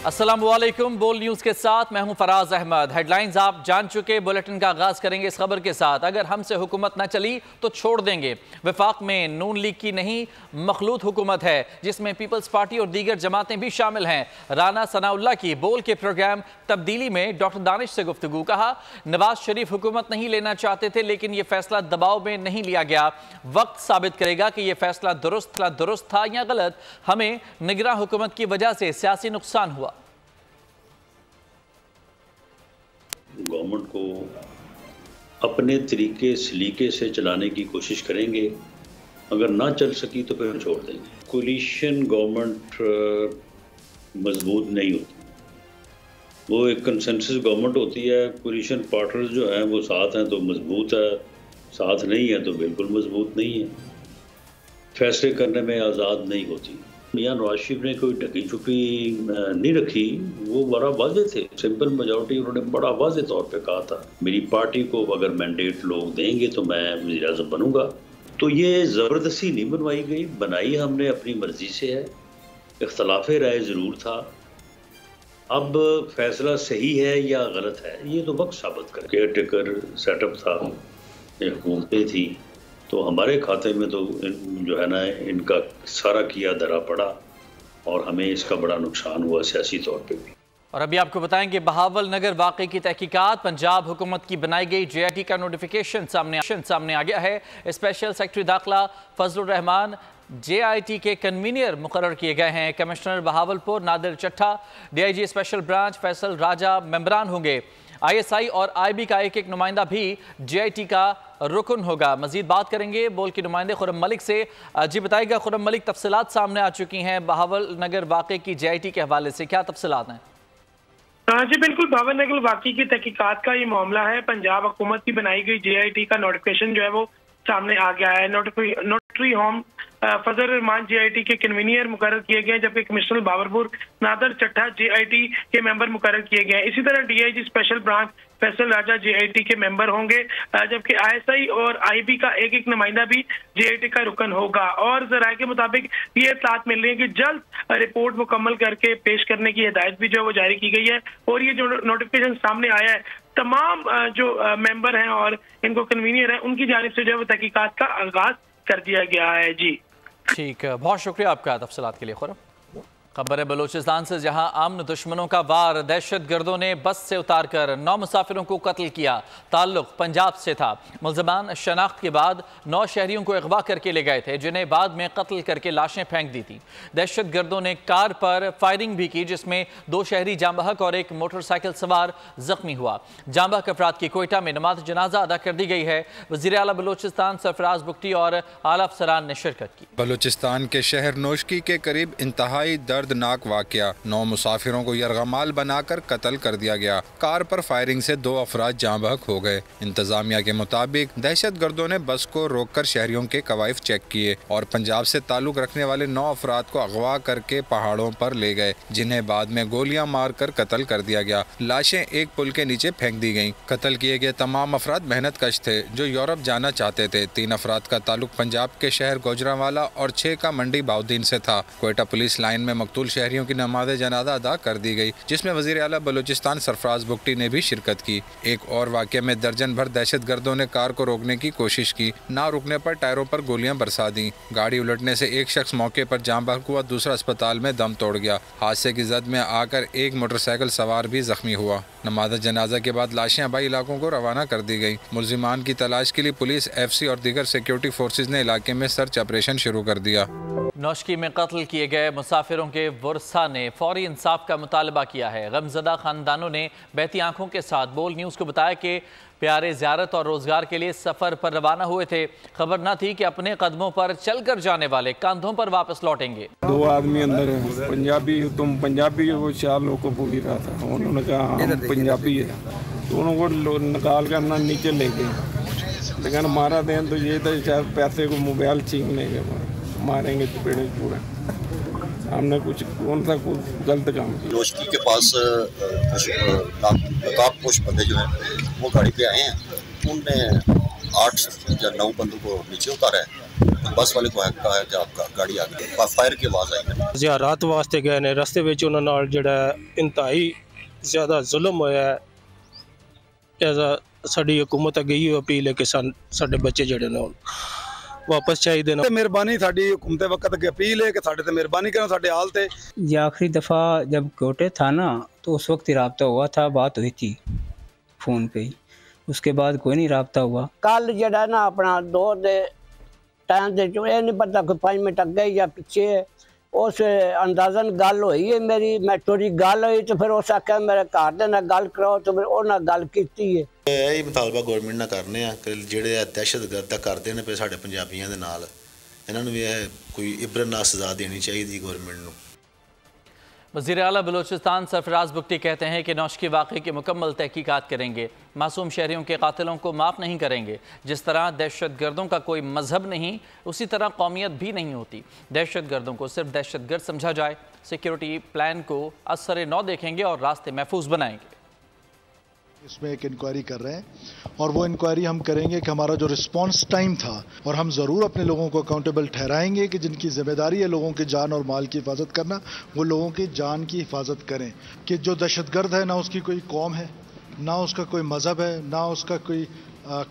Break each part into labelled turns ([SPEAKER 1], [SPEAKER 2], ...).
[SPEAKER 1] अस्सलामुअलैकुम। बोल न्यूज़ के साथ मैं हूं फराज अहमद। हेडलाइंस आप जान चुके। बुलेटिन का आगाज़ करेंगे इस खबर के साथ, अगर हमसे हुकूमत न चली तो छोड़ देंगे। वफाक में नून लीग की नहीं मखलूत हुकूमत है, जिसमें पीपल्स पार्टी और दीगर जमातें भी शामिल हैं। राना सनाउल्लाह की बोल के प्रोग्राम तब्दीली में डॉक्टर दानिश से गुफ्तगू। कहा, नवाज शरीफ हुकूमत नहीं लेना चाहते थे, लेकिन यह फैसला दबाव में नहीं लिया गया। वक्त साबित करेगा कि यह फैसला दुरुस्त था या गलत। हमें निगरान हुकूमत की वजह से सियासी नुकसान हुआ।
[SPEAKER 2] गवर्नमेंट को अपने तरीके सलीके से चलाने की कोशिश करेंगे, अगर ना चल सकी तो फिर छोड़ देंगे। कोलिशन गवर्नमेंट मजबूत नहीं होती, वो एक कंसेंसस गवर्नमेंट होती है। कोलिशन पार्टनर्स जो हैं वो साथ हैं तो मजबूत है, साथ नहीं है तो बिल्कुल मजबूत नहीं है। फैसले करने में आज़ाद नहीं होती। मियां नवाज शरीफ ने कोई ढकी छुपी नहीं रखी, वो बड़ा वाज़े थे। सिंपल मेजॉरिटी उन्होंने बड़ा वाज़े तौर पे कहा था, मेरी पार्टी को अगर मैंडेट लोग देंगे तो मैं वज़ीर-ए-आज़म बनूंगा। तो ये ज़बरदस्ती नहीं बनवाई गई, बनाई हमने अपनी मर्जी से है। इख्तलाफ राय ज़रूर था, अब फैसला सही है या गलत है ये तो वक्त साबित करे। केयर टेकर सेटअप था, हुकूमतें थी, तो हमारे खाते में तो जो है ना इनका सारा किया धरा पड़ा और हमें इसका बड़ा नुकसान हुआ सियासी तौर पे भी।
[SPEAKER 1] और अभी आपको बताएंगे बहावल नगर वाक़े की तहकीकात। पंजाब हुकूमत की बनाई गई JIT का नोटिफिकेशन सामने आ गया है। स्पेशल सेक्रेटरी दाखिला फजलुर रहमान JIT के कन्वीनियर मुकर्रर किए गए हैं। Commissioner Bahawalpur Nadir Chattha, DIG special branch Faisal Raja मेंबरान होंगे। ISI और IB का एक नुमाइंदा भी JIT का रुकन होगा। मजीद बात करेंगे बोल के नुमाइंदे खुर्रम मलिक से। जी बताइएगा खुर्रम मलिक, तफसीलात सामने आ चुकी हैं बहावल नगर वाक़े की JIT के हवाले से, क्या तफसीलात हैं?
[SPEAKER 3] जी बिल्कुल, बहावल नगर वाक़े की तहकीकात का ये मामला है। पंजाब हुकूमत की बनाई गई JIT का नोटिफिकेशन जो है वो सामने आ गया है। नोटरी होम फजल रहमान JIT के कन्वीनियर मुकर्रर किए गए, जबकि कमिश्नर बहावलपुर नादर चट्ठा JIT के मेंबर मुकर्रर किए गए। इसी तरह DIG स्पेशल ब्रांच फैसल राजा JIT के मेंबर होंगे, जबकि ISI और IB का एक नुमाइंदा भी JIT का रुकन होगा। और जराये के मुताबिक ये इत्तलात मिल रही है कि जल्द रिपोर्ट मुकम्मल करके पेश करने की हिदायत भी जो है वो जारी की गई है। और ये जो नोटिफिकेशन सामने आया है, तमाम जो मेंबर हैं और इनको कन्वीनियर है, उनकी जानिब से जो है वो तहकीकात का आगाज कर दिया गया है। जी
[SPEAKER 1] ठीक है, बहुत शुक्रिया आपका तफसीलात के लिए खुर्रम। खबर है बलूचिस्तान से, जहां आमन दुश्मनों का वार। दहशत गर्दों ने बस से उतारकर 9 मुसाफिरों को कत्ल किया। ताल्लुक पंजाब से था। मुलजमान शनाख्त के बाद 9 शहरियों को अगवा करके ले गए थे, जिन्हें बाद में कत्ल करके लाशें फेंक दी थी। दहशत गर्दों ने कार पर फायरिंग भी की, जिसमें 2 शहरी जाम बहक और एक मोटरसाइकिल सवार जख्मी हुआ। जाम बहक अफराद की कोयटा में नमाज जनाजा अदा कर दी गई है। वज़ीर आला बलूचिस्तान सरफराज बुगटी और आला अफसरान ने शिरकत की।
[SPEAKER 4] बलूचिस्तान के शहर नोशकी के करीब इंतहाई दर्दनाक वाकया। 9 मुसाफिरों को यरगमाल बनाकर कत्ल कर दिया गया। कार पर फायरिंग से 2 अफराद जाँ बहक हो गए। इंतजामिया के मुताबिक दहशत गर्दों ने बस को रोककर शहरियों के कवायफ चेक किए और पंजाब से ताल्लुक रखने वाले 9 अफराद को अगवा करके पहाड़ों पर ले गए, जिन्हें बाद में गोलियां मारकर कत्ल कर दिया गया। लाशें एक पुल के नीचे फेंक दी गईं। कत्ल किए गए तमाम अफराद मेहनत कश थे जो यूरोप जाना चाहते थे। 3 अफराद का ताल्लुक पंजाब के शहर गोजरावाला और 6 का मंडी बाउद्दीन से था। कोयटा पुलिस लाइन में मकतूल शहरियों की नमाज जनाजा अदा कर दी गई, जिसमें वज़ीर आला बलूचिस्तान सरफराज बुगटी ने भी शिरकत की। एक और वाक़े में दर्जन भर दहशत गर्दों ने कार को रोकने की कोशिश की, ना रुकने पर टायरों पर गोलियां बरसा दी। गाड़ी उलटने से एक शख्स मौके पर जाम बहक हुआ, दूसरा अस्पताल में दम तोड़ गया। हादसे की जद में आकर एक मोटरसाइकिल सवार भी जख्मी हुआ। नमाज जनाजा के बाद लाशें आबाई इलाकों को रवाना कर दी गई। मुलजिमान की तलाश के लिए पुलिस, FC और दीगर सिक्योरिटी फोर्सेज ने इलाके में सर्च ऑपरेशन शुरू कर दिया।
[SPEAKER 1] नौशकी में कत्ल किए गए मुसाफिरों के वर्सा ने फौरी इंसाफ का मुतालबा किया है। गमजदा खानदानों ने बहती आंखों के साथ बोल न्यूज़ को बताया कि प्यारे ज़ियारत और रोज़गार के लिए सफ़र पर रवाना हुए थे। खबर न थी कि अपने कदमों पर चल कर जाने वाले कंधों पर वापस लौटेंगे।
[SPEAKER 5] 2 आदमी अंदर है, पंजाबी, तुम पंजाबी हो, वो 4 लोगों को पूछ रहा था। उन्होंने कहा हम पंजाबी है, तो उनको निकाल कर ना नीचे ले गए। लेकिन हमारा देन तो ये था शायद पैसे को मोबाइल छीन लेंगे, मारेंगे चपेड़े पूरा। हमने कुछ कौन सा कुछ गलत काम किया।
[SPEAKER 6] नौशकी के पास नकाबपोश बंदे जो हैं वो गाड़ी पे आए हैं। उनने 8 या 9 बंदों को नीचे उतारा है। बस वाले को कहा है कि आपका गाड़ी आ गई, फायर की आवाज़ आई।
[SPEAKER 7] ज़ियारत वास्ते गए ने, रस्ते विच उन्हां नाल जिहड़ा इंतहाई ज़्यादा जुल्म होया है। साडी हुकूमत अगे ही अपील है कि साडे बच्चे जिहड़े ने वापस चाहिए ना।
[SPEAKER 8] मेहरबानी साडी हुकूमत वक्त अगे अपील है कि साडे ते मेहरबानी करो, साडे हाल ते।
[SPEAKER 9] ये आखिरी दफ़ा जब कोटे था ना तो उस वक्त ही रब्ता हुआ था, बात हुई थी फ़ोन पे ही, उसके बाद कोई नहीं रब्ता हुआ।
[SPEAKER 10] कल जड़ा ना अपना दो दे टाइम दे चो ये नहीं पता कोई 5 मिनट अगे या पीछे उस अंदाजन गल हुई है मेरी, मैं थोड़ी गल हुई तो फिर उस आख्या मेरे घर दे नाल गल कराओ तो फिर उन्हें गल कीती है।
[SPEAKER 6] यही मुतालबा गौरमेंट ना करने कि ਜਿਹੜੇ दहशतगर्द ਕਰਦੇ ਨੇ ਪਏ ਸਾਡੇ ਪੰਜਾਬੀਆਂ ਦੇ ਨਾਲ, ਇਹਨਾਂ ਨੂੰ ਵੀ कोई इबरतनाक सज़ा देनी चाहिए गौरमेंट ਨੂੰ।
[SPEAKER 1] वज़ीर आला बलूचिस्तान सरफराज बुगटी कहते हैं कि नौशकी वाक़े की मुकम्मल तहकीकात करेंगे, मासूम शहरियों के कातिलों को माफ़ नहीं करेंगे। जिस तरह दहशत गर्दों का कोई मजहब नहीं, उसी तरह कौमियत भी नहीं होती। दहशत गर्दों को सिर्फ दहशत गर्द समझा जाए। सिक्योरिटी प्लान को असर नौ देखेंगे और रास्ते महफूज बनाएंगे।
[SPEAKER 11] इसमें एक इंक्वायरी कर रहे हैं और वो इंक्वायरी हम करेंगे कि हमारा जो रिस्पांस टाइम था, और हम ज़रूर अपने लोगों को अकाउंटेबल ठहराएंगे कि जिनकी जिम्मेदारी है लोगों की जान और माल की हिफाजत करना, वो लोगों की जान की हिफाजत करें। कि जो दहशतगर्द है ना उसकी कोई कौम है, ना उसका कोई मज़हब है, ना उसका कोई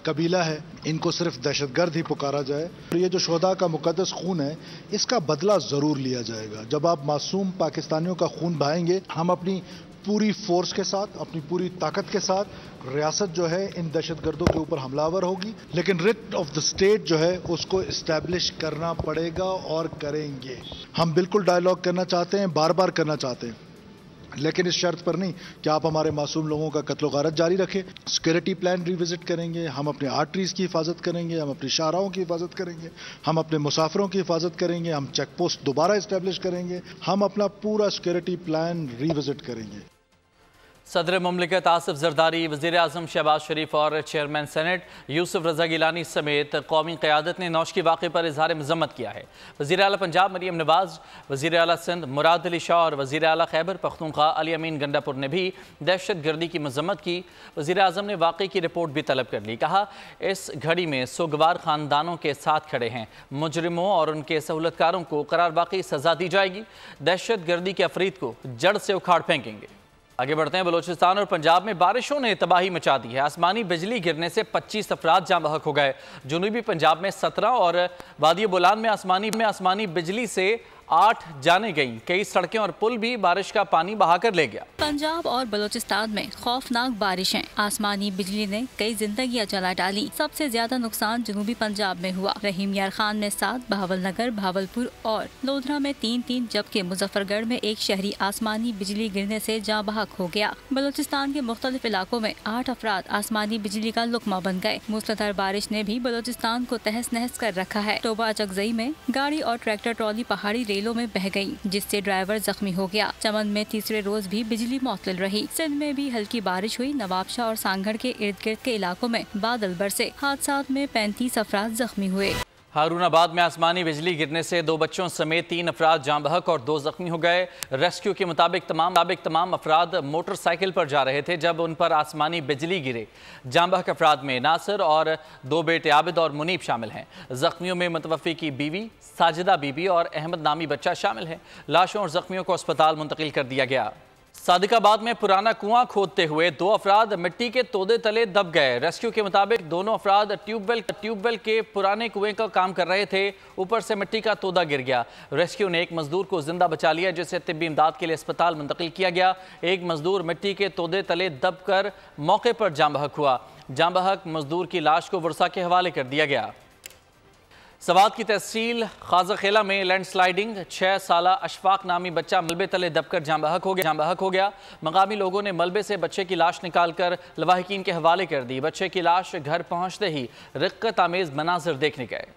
[SPEAKER 11] कबीला है, इनको सिर्फ दहशतगर्द ही पुकारा जाए। और ये जो शोहदा का मुकद्दस खून है इसका बदला ज़रूर लिया जाएगा। जब आप मासूम पाकिस्तानियों का खून बहाएंगे, हम अपनी पूरी फोर्स के साथ, अपनी पूरी ताकत के साथ रियासत जो है इन दहशतगर्दों के ऊपर हमलावर होगी, लेकिन रिट ऑफ द स्टेट जो है उसको इस्टेब्लिश करना पड़ेगा और करेंगे। हम बिल्कुल डायलॉग करना चाहते हैं, बार बार करना चाहते हैं, लेकिन इस शर्त पर नहीं कि आप हमारे मासूम लोगों का कत्लो गारत जारी रखें। सिक्योरिटी प्लान रिविजिट करेंगे, हम अपने आर्टरीज की हिफाजत करेंगे, हम अपनी शाहराहों की हिफाजत करेंगे, हम अपने मुसाफिरों की हिफाजत करेंगे, हम चेक पोस्ट दोबारा इस्टेब्लिश करेंगे, हम अपना पूरा सिक्योरिटी प्लान रिविजिट करेंगे।
[SPEAKER 1] सदर मुमलिकत आसिफ जरदारी, वज़ीर आज़म शहबाज शरीफ और चेयरमैन सेनेट यूसुफ रज़ा गिलानी समेत कौमी क़यादत ने नौशकी वाक़े पर इज़हार मज़म्मत किया है। वज़ीर आला पंजाब मरीम नवाज़, वज़ीर आला सिंध मुराद अली शाह और वज़ीर आला खैबर पख्तूनख्वा अली अमीन गंडापुर ने भी दहशत गर्दी की मज़म्मत की। वज़ीर आज़म ने वाक़े की रिपोर्ट भी तलब कर ली। कहा, इस घड़ी में सोगवार ख़ानदानों के साथ खड़े हैं, मुजरिमों और उनके सहूलतकारों को करार वाक़ई सज़ा दी जाएगी। दहशत गर्दी के अफरीद को जड़ से उखाड़ फेंकेंगे। आगे बढ़ते हैं। बलूचिस्तान और पंजाब में बारिशों ने तबाही मचा दी है। आसमानी बिजली गिरने से 25 अफराद जाँ बहक हो गए। जनूबी पंजाब में 17 और वादी बोलान में आसमानी बिजली से 8 जाने गईं। कई सड़कें और पुल भी बारिश का पानी बहाकर ले गया।
[SPEAKER 12] पंजाब और बलूचिस्तान में खौफनाक बारिशें, आसमानी बिजली ने कई जिंदगियां जला डाली। सबसे ज्यादा नुकसान जनूबी पंजाब में हुआ। रहीम यार खान में 7, बहावलनगर, भावलपुर और लोधरा में 3-3, जबकि मुजफ्फरगढ़ में एक शहरी आसमानी बिजली गिरने से जाँ बहक हो गया। बलूचिस्तान के मुख्तलिफ इलाकों में 8 अफराद आसमानी बिजली का लुकमा बन गए। मूसलाधार बारिश ने भी बलूचिस्तान को तहस नहस कर रखा है। टोबा चकजई में गाड़ी और ट्रैक्टर ट्रॉली पहाड़ी रेलों में बह गई, जिससे ड्राइवर जख्मी हो गया। चमन में तीसरे रोज भी बिजली मुअत्तल रही। सिंध में भी हल्की बारिश हुई। नवाबशाह और सांगढ़ के इर्द गिर्द के इलाकों में बादल बरसे। हादसात में 35 अफराद जख्मी हुए।
[SPEAKER 1] हारूनाबाद में आसमानी बिजली गिरने से 2 बच्चों समेत 3 अफराद जाँ बहक और 2 जख्मी हो गए। रेस्क्यू के मुताबिक तमाम अफराद मोटरसाइकिल पर जा रहे थे जब उन पर आसमानी बिजली गिरे। जाँ बहक अफराद में नासिर और 2 बेटे आबिद और मुनीब शामिल हैं। जख्मियों में मुतवफ़ी की बीवी साजिदा बीबी और अहमद नामी बच्चा शामिल है। लाशों और जख्मियों को अस्पताल मुंतकिल कर दिया गया। सादिकाबाद में पुराना कुआं खोदते हुए 2 अफराद मिट्टी के तोदे तले दब गए। रेस्क्यू के मुताबिक दोनों अफराद ट्यूबवेल के पुराने कुएं का काम कर रहे थे। ऊपर से मिट्टी का तोदा गिर गया। रेस्क्यू ने एक मजदूर को जिंदा बचा लिया, जिसे तिब्बी इमदाद के लिए अस्पताल मुंतकिल किया गया। एक मजदूर मिट्टी के तोदे तले दब कर मौके पर जाँ बहक हुआ। जाँ बहक मजदूर की लाश को वर्षा के हवाले कर दिया गया। सवात की तहसील खाजाखेला में लैंडस्लाइडिंग, 6 साला अशफाक नामी बच्चा मलबे तले दबकर जाँ बहक हो गया। मकामी लोगों ने मलबे से बच्चे की लाश निकालकर लवाहिकीन के हवाले कर दी। बच्चे की लाश घर पहुंचते ही रिक्कत आमेज मनाजिर देखने गए।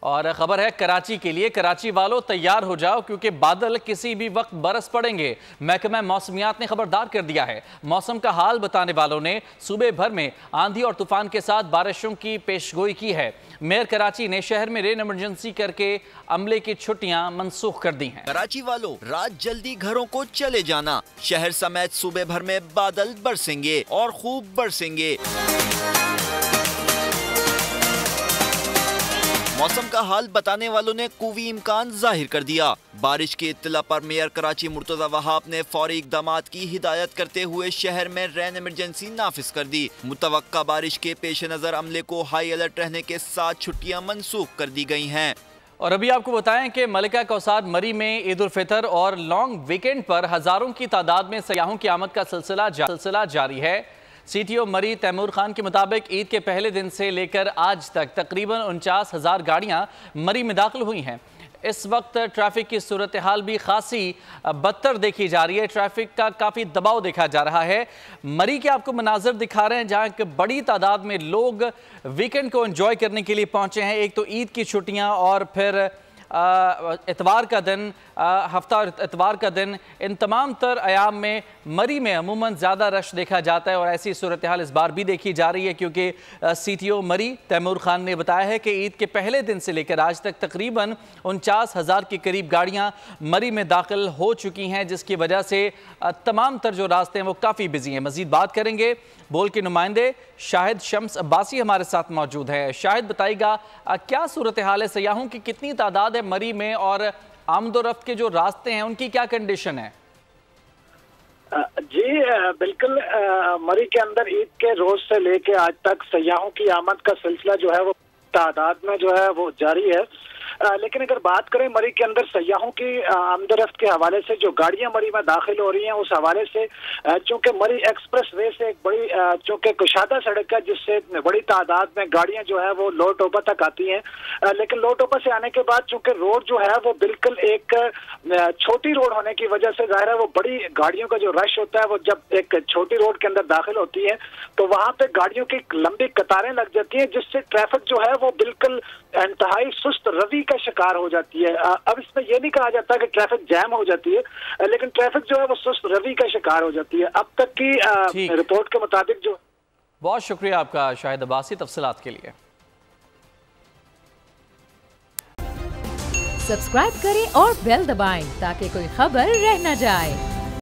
[SPEAKER 1] और खबर है कराची के लिए। कराची वालों तैयार हो जाओ क्योंकि बादल किसी भी वक्त बरस पड़ेंगे। महकमा मौसमियात ने खबरदार कर दिया है। मौसम का हाल बताने वालों ने सूबे भर में आंधी और तूफान के साथ बारिशों की पेशगोई की है। मेयर कराची ने शहर में रेन इमरजेंसी करके अमले की छुट्टियां मनसूख कर दी हैं।
[SPEAKER 13] कराची वालों, रात जल्दी घरों को चले जाना। शहर समेत सूबे भर में बादल बरसेंगे और खूब बरसेंगे। मौसम का हाल बताने वालों ने कुवी इम्कान जाहिर कर दिया। बारिश की इत्तला पर मेयर कराची मुर्तजा वहाब ने फौरी इक़दामात की हिदायत करते हुए शहर में रेन इमरजेंसी नाफिज कर दी। मुतवक्का बारिश के पेश नज़र अमले को हाई अलर्ट रहने के साथ छुट्टियां मनसूख कर दी गई हैं।
[SPEAKER 1] और अभी आपको बताएं कि मलिका कौसार मरी में ईद उल फितर और लॉन्ग वीकेंड पर हजारों की तादाद में सयाहों की आमद का सिलसिला जारी है। CTO मरी तैमूर खान के मुताबिक ईद के पहले दिन से लेकर आज तक तकरीबन 49,000 गाड़ियां मरी में दाखिल हुई हैं। इस वक्त ट्रैफिक की सूरत हाल भी खासी बदतर देखी जा रही है। ट्रैफिक का काफ़ी दबाव देखा जा रहा है। मरी के आपको मनाजर दिखा रहे हैं जहाँ एक बड़ी तादाद में लोग वीकेंड को एंजॉय करने के लिए पहुँचे हैं। एक तो ईद की छुट्टियाँ और फिर इतवार का दिन, हफ्ता और इतवार का दिन, इन तमाम तर अयाम में मरी में अमूमन ज़्यादा रश देखा जाता है। और ऐसी सूरत हाल इस बार भी देखी जा रही है क्योंकि CTO मरी तैमूर खान ने बताया है कि ईद के पहले दिन से लेकर आज तक तकरीबन 49,000 के करीब गाड़ियां मरी में दाखिल हो चुकी हैं, जिसकी वजह से तमाम तर जो रास्ते हैं वो काफ़ी बिजी हैं। मज़ीद बात करेंगे, बोल के नुमाइंदे शाहिद शम्स अब्बासी हमारे साथ मौजूद है। शाहिद बताइएगा क्या सूरत हाल है, सयाहों की कितनी तादाद है मरी में और आमदोरफ्त के जो रास्ते हैं उनकी क्या कंडीशन है?
[SPEAKER 14] जी बिल्कुल, मरी के अंदर ईद के रोज से लेके आज तक सयाहों की आमद का सिलसिला जो है वो तादाद में जो है वो जारी है। लेकिन अगर बात करें मरी के अंदर सयाहों की आमदरफ्त के हवाले से जो गाड़ियां मरी में दाखिल हो रही हैं, उस हवाले से चूंकि मरी एक्सप्रेस वे से एक बड़ी चूंकि कुशादा सड़क है जिससे बड़ी तादाद में गाड़ियां जो है वो लो टोपा तक आती हैं। लेकिन लो टोपा से आने के बाद चूंकि रोड जो है वो बिल्कुल एक छोटी रोड होने की वजह से जाहिर है वो बड़ी गाड़ियों का जो रश होता है वो जब एक छोटी रोड के अंदर दाखिल होती है तो वहां पे गाड़ियों की लंबी कतारें लग जाती हैं, जिससे ट्रैफिक जो है वो बिल्कुल इंतहाई सुस्त रवि का शिकार हो जाती है। अब इसमें यह नहीं कहा जाता कि ट्रैफिक जैम हो जाती है, लेकिन ट्रैफिक जो है वो सुस्त रवि का शिकार हो जाती है। अब तक की रिपोर्ट के मुताबिक जो।
[SPEAKER 1] बहुत शुक्रिया आपका शाहिद अब्बासी तफसीलात के लिए।
[SPEAKER 15] सब्सक्राइब करें और बेल दबाएं ताकि कोई खबर रह न जाए।